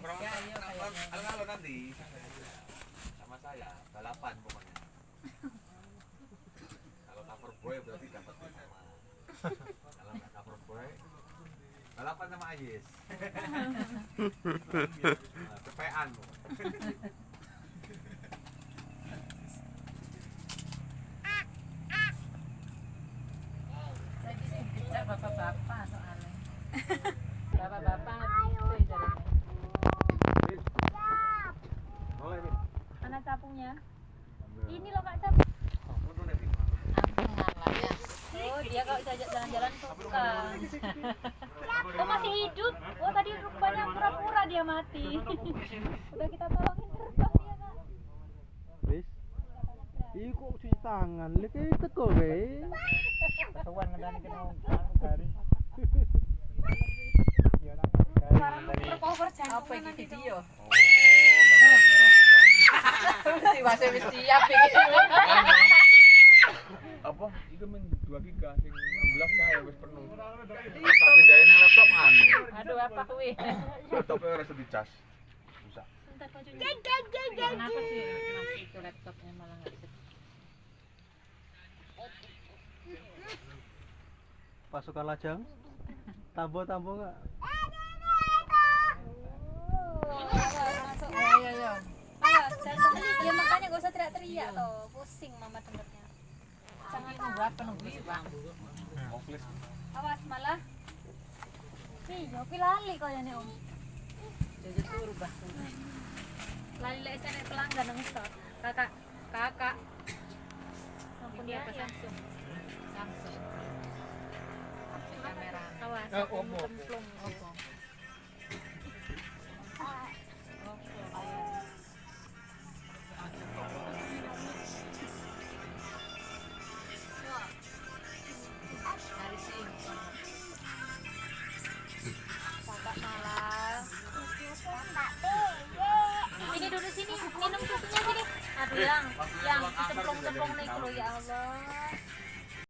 Kalau nanti sama saya balapan pokoknya. Kalau cover boy berarti dapat sama. Kalau nggak cover boy balapan sama Ayis. Kepean. Bapak-bapak soalnya. Bapak-bapak itu jalannya. Mana capungnya? Ini loh Kak Cap. Oh, dia kalau diajak jalan-jalan suka. Oh, masih hidup. Oh, tadi rupanya pura-pura dia mati. Udah kita tolongin terbang dia, Kak. Wis. Iki kok cuci tangan, lek teko wae. Ketuan ngandani kena garing. Recover jantung. Apa iki video? Oh, makanya. Masih siap iki. Apa? Iku men 2 giga sing 16 kae wis penuh. Tak pindahin nang laptop anu. Aduh, apa kuwi? Laptopnya harus dicas. Susah. Kenapa sih Mas itu laptopnya malah nggak bisa? Pasukan lajang. Tambo enggak? Masuk. Ayo. Awas, jantung. Ya makanya gak usah teriak-teriak toh. Pusing mama dengernya. Jangan Berapa nunggu Bang? Oflis. awas malah. Iya, aku lali kayaknya Om. Jadi turu bah. Lali lek sene pelanggan nang store. Kakak. Sampun dia apa Samsung? Samsung. Kamera. Awas, Oppo. cemplung Oppo. Hari sih. Kakak malah. Sini dulu sini, minum susunya sini. Aduh yang dicemplung-cemplung nih ya Allah.